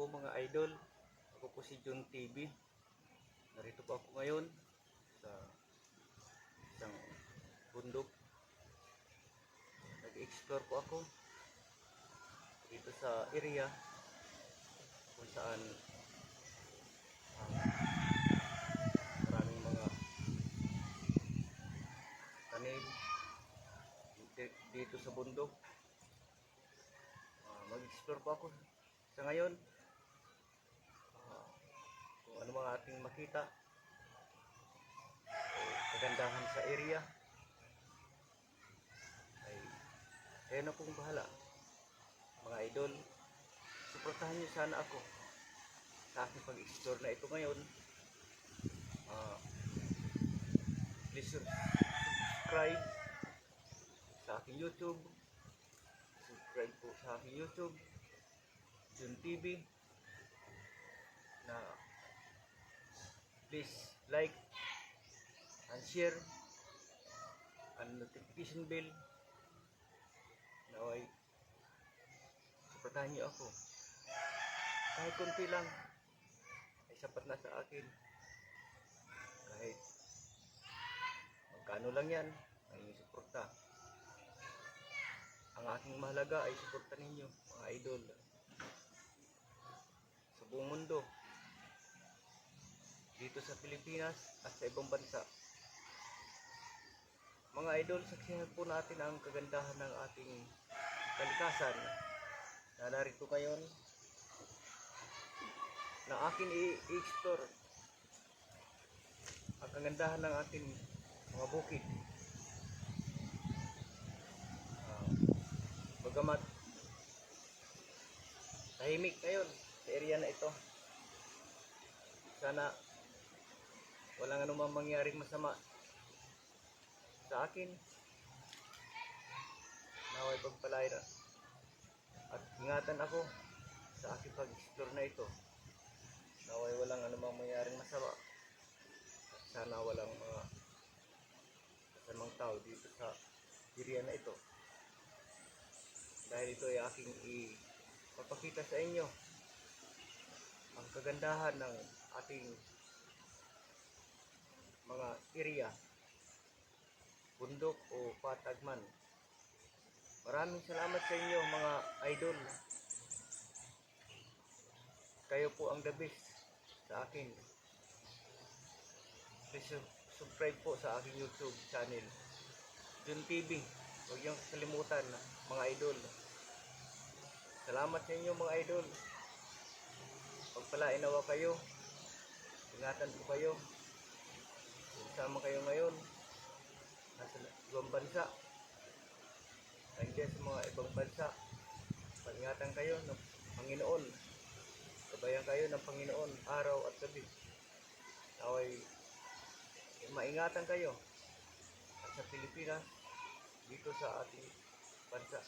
mga idol, ako po si John TV. Narito po ako ngayon sa isang bundok. Nag-explore po ako dito sa area kung saan maraming mga tanim dito sa bundok. Mag-explore po ako sa ngayon. Kung ano mga ating makita, kagandahan sa area, ay kayo na pong bahala mga idol. Suportahan nyo sana ako sa aking pag-explore na ito ngayon. Please subscribe sa aking YouTube. Subscribe po sa aking YouTube, John TV. Na please like and share and notification bell. Naway suportahan niyo ako. Kahit konti lang ay sapat na sa akin. Kahit magkano lang yan ay suporta. Ang aking mahalaga ay suporta ninyo mga idol sa buong mundo, dito sa Pilipinas at sa ibang bansa. Mga idol, saksihan po natin ang kagandahan ng ating kalikasan na narito ngayon na akin i-explore ang kagandahan ng ating mga bukid. Bagamat tahimik ngayon sa area na ito, sana walang anumang mangyaring masama sa akin. Naway pagpalain at ingatan ako sa aking pag-explore na ito. Naway walang anumang mangyaring masama at sana walang mga kasamang tao dito sa area na ito, dahil ito ay aking ipapakita sa inyo ang kagandahan ng ating mga area, bundok o patag man. Maraming salamat sa inyo mga idol. Kayo po ang the best sa akin. Please subscribe po sa aking YouTube channel, John TV. Huwag niyong kalimutan mga idol. Salamat sa inyo mga idol. Pagpalain nawa kayo. Ingatan po kayo. Sama kayo ngayon nasa ibang bansa, nandiyan sa mga ibang bansa. Pag-ingatan kayo ng Panginoon. Gabayan kayo ng Panginoon araw at gabi. Naway maingatan kayo at sa Pilipinas, dito sa ating bansa,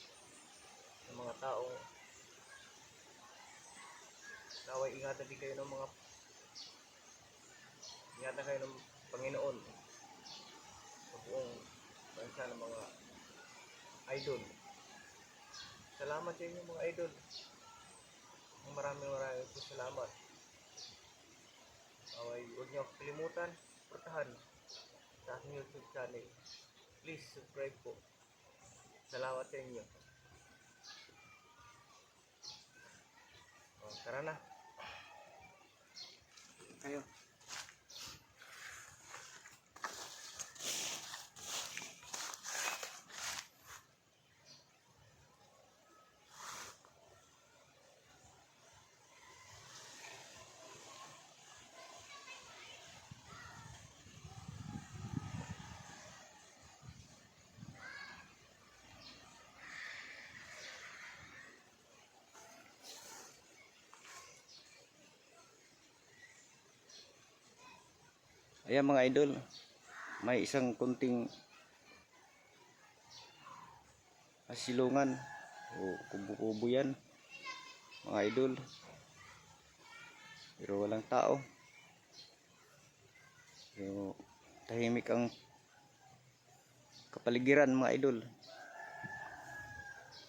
ng mga taong naway ingatan din kayo ng mga ingatan kayo ng Panginoon sa buong bansa ng mga idol. Salamat sa inyo mga idol. Maraming po salamat. Huwag niyo kalimutan suportahan sa aking YouTube channel. Please subscribe po. Salamat sa inyo. Tara na kayo. Ayan mga idol, may isang kunting asilungan o kubo-kubo yan mga idol, pero walang tao. Pero tahimik ang kapaligiran mga idol.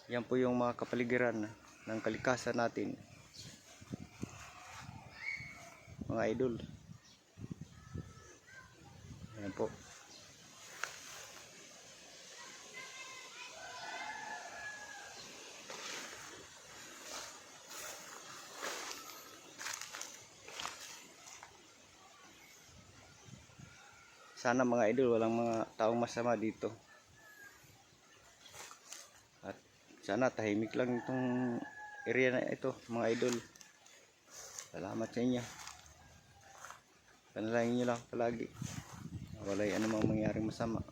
Yan po yung mga kapaligiran ng kalikasan natin. mga idol. Ayan po. Sana mga idol walang mga taong masama dito. At sana tahimik lang itong area na ito mga idol. Salamat sa inyo. Panalangin nyo lang palagi. Walay anumang mangyaring masama.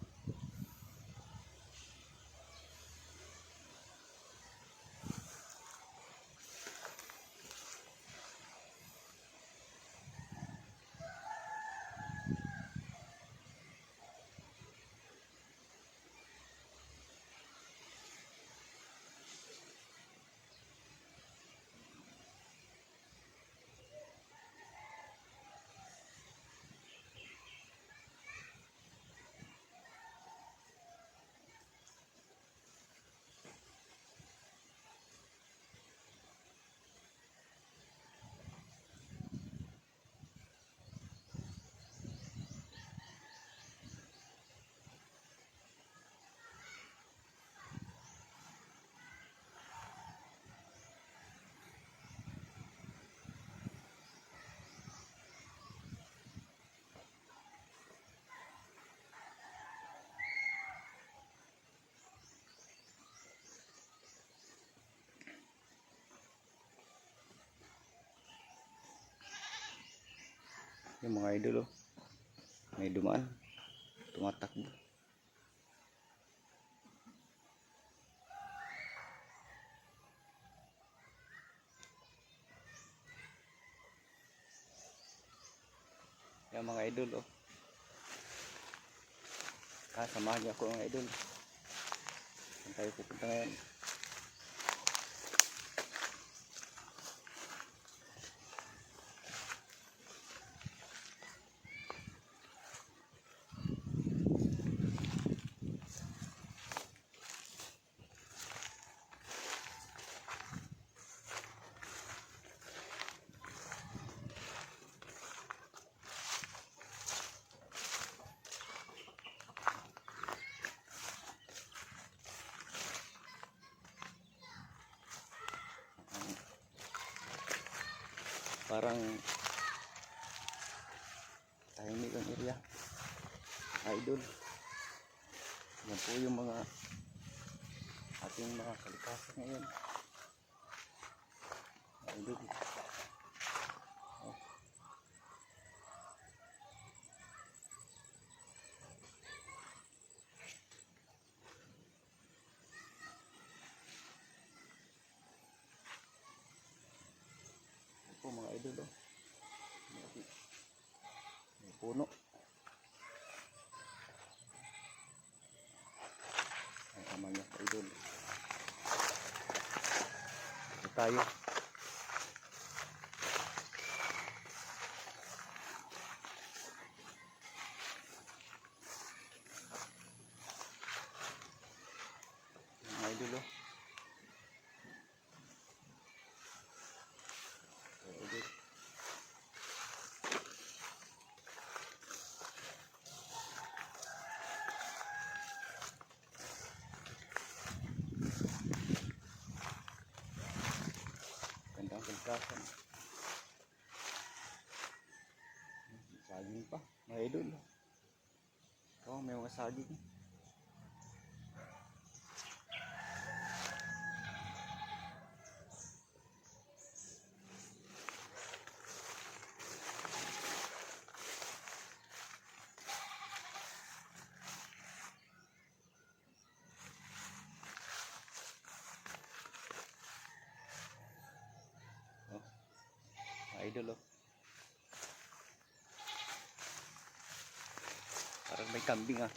Yung mga idol, oh, may dumaan, tumatakbo. Yung mga idol, oh, samahan niyo ako mga idol. Saan tayo pupunta ngayon? Parang tahimik ang area idol. Yan po yung mga ating mga kalikasan ngayon idol. Oh. Yan po mga idol, oh. May puno. Ang tama niya idol. Ito tayo. Mga idol, oh. Idol. Gandang kalikasan. Saging pa mga idol. Oh, may mga saging. Oh, mga idol, oh. Parang may kambing, ah.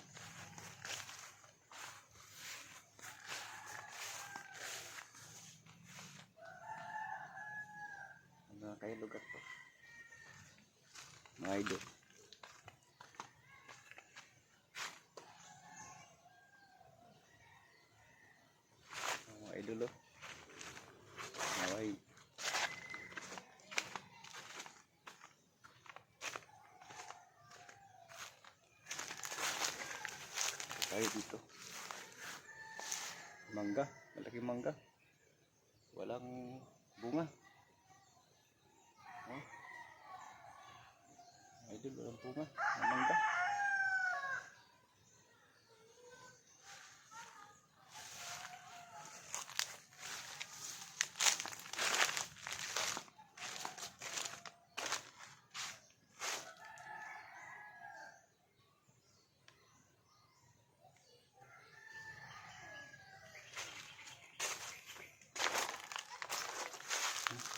Mga kayo lugar to mga idol. Mga idol, oh. Naway dito. Mangga, malaking mangga. Walang bunga. Oh. Idol, walang bunga. Ang mangga.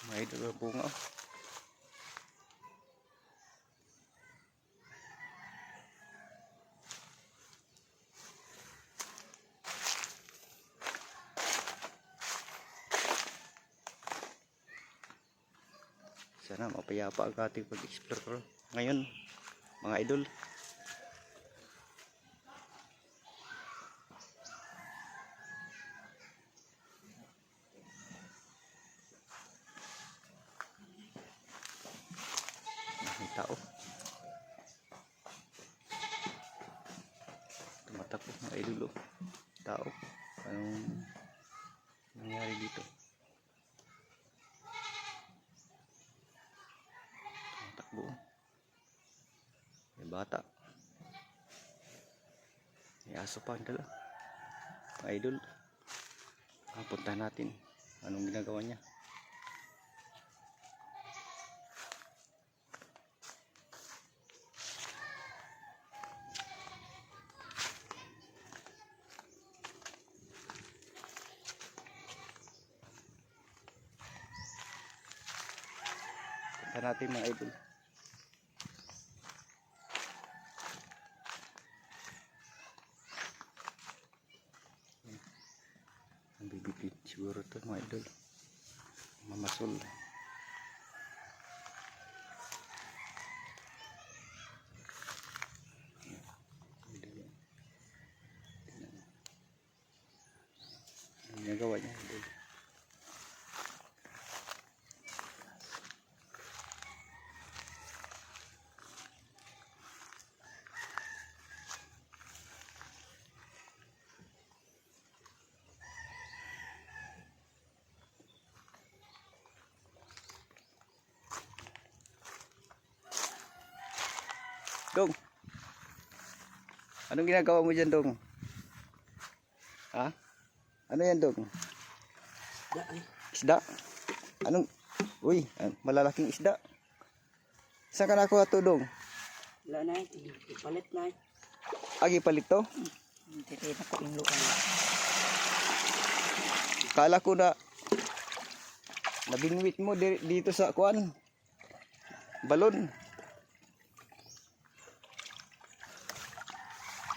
May idol, walang bunga. Oh. Sana mapayapa ang ating pag-explore ngayon, mga idol. May tao. Tumatakbo mga idol. Tao. Anong nangyari dito? Tumatakbo. May bata. May aso pa ang dala. Mga idol. Puntahan natin. Anong ginagawa niya? Puntahan natin mga idol. Ang bibigit siguro ito mga idol. Mamasol. Ang ginagawa niya idol. Dong, anong ginagawa mo dyan, Dong? Ha? Ano yan, Dong? Isda? Anong? Uy, malalaking isda. Saan ka nakuha to, Dong? Wala na, ipalit na. Agi palit to? Titira ko yung lukan. Kala ko na nabingwit mo dito sa kuan. Balon.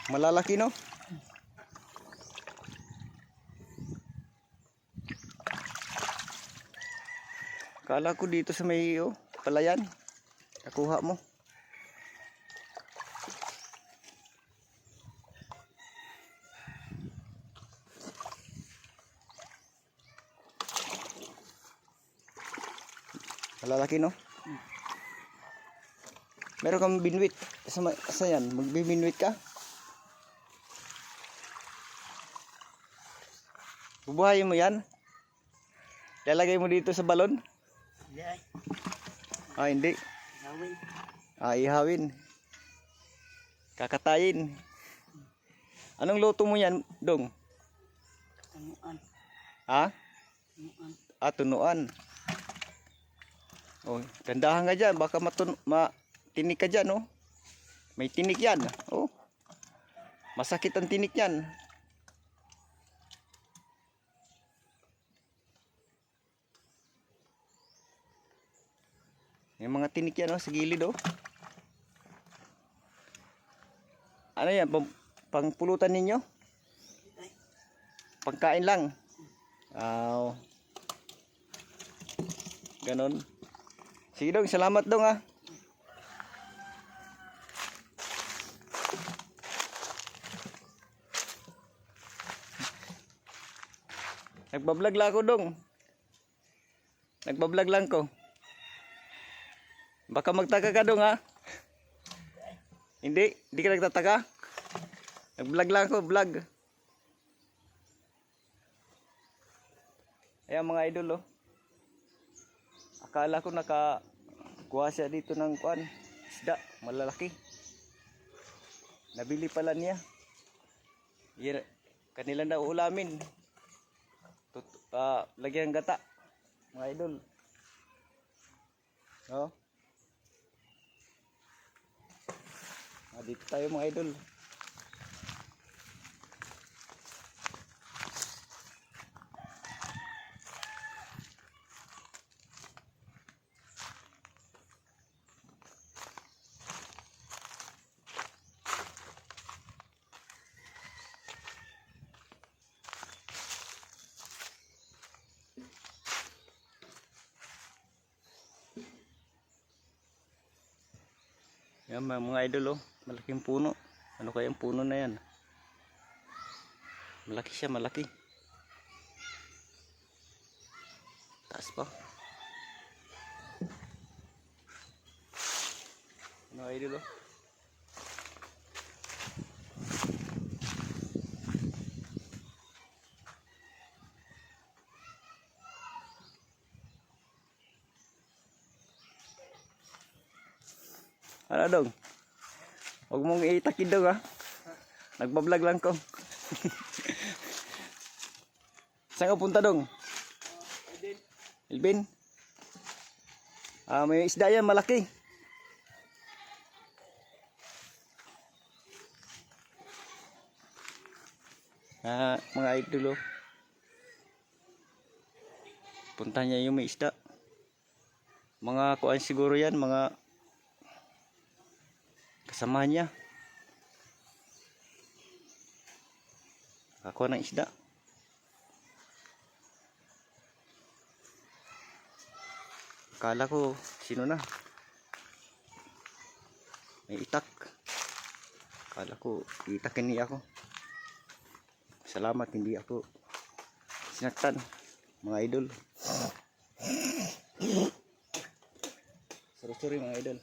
Malalaki, no? Kala ko dito sa may palayan. Nakuha mo. Malalaki, no? Meron kang binwit. Sa yan, magbibinwit ka? Bubuhayin mo yan? Lalagay mo dito sa balon? Hindi ay. Ah, hindi. Gawin. Ihawin. Kakatayin. Anong luto mo yan, Dong? Tanuan. Ha? Tanuan. Tunuan. Oh, dandahan ka dyan. Baka matinik ka dyan, oh. May tinik yan. Oh. Masakit ang tinik yan. May mga tinik yan, oh, sa gilid, oh. Ano yan? Pangpulutan ninyo? Pagkain lang. Ganon. Sige, Dong. Salamat, Dong, ha. Nagbablog lang ako, Dong. Nagbablog lang ko. Baka magtaka ka, Dong, ha? Hindi ka nagtataka? Nag-vlog lang ako, vlog. Ayan mga idol, oh. Akala ko nakakuha siya dito ng kuan, isda, malalaki. Nabili pala niya. Kanila na ulamin. Lagyan gata, mga idol. Oh. Dito tayo mga idol. Yan mga idol, oh. Malaking puno. Ano kayang puno na yan? Malaki siya, malaki. Taas pa. Mga idol, oh. Ano dong? Huwag mong itakid dong, ha? Nagbablog lang ko. Saan ka punta dong? Elvin? May isda yan, malaki. Mga idol, oh. Punta niya yung may isda. Mga kuan siguro yan, mga kasama niya. Ako ng isda. Akala ko sino na. May itak. Akala ko itakin niya ako. Salamat hindi ako sinaktan, mga idol. Sorry mga idol.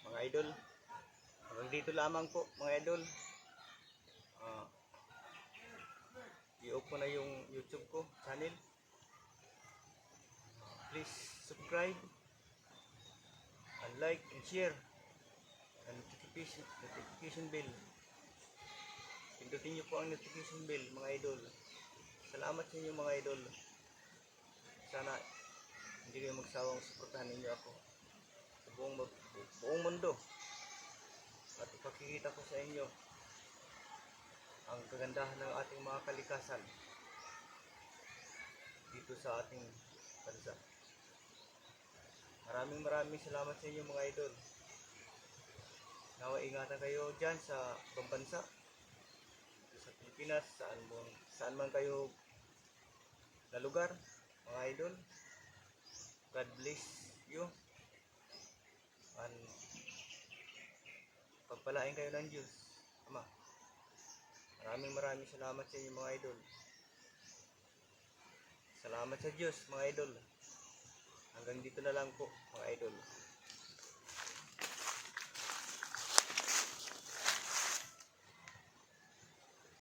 Mga idol, hanggang dito lamang po mga idol. I-off ko na yung YouTube ko channel. Please subscribe and like and share and notification bell. Pindutin niyo po ang notification bell mga idol. Salamat sa inyo mga idol. Sana hindi kayo magsawang suportahan ninyo ako sa buong mundo. At ipakikita ko sa inyo ang kagandahan ng ating mga kalikasan dito sa ating bansa. Maraming salamat sa inyo mga idol. Nawa ingatan kayo dyan sa ibang bansa, sa Pilipinas, saan man kayo na lugar mga idol. God bless you and pagpalain kayo ng Diyos Ama. Maraming salamat sa inyo mga idol. Salamat sa Diyos mga idol. Hanggang dito na lang po mga idol.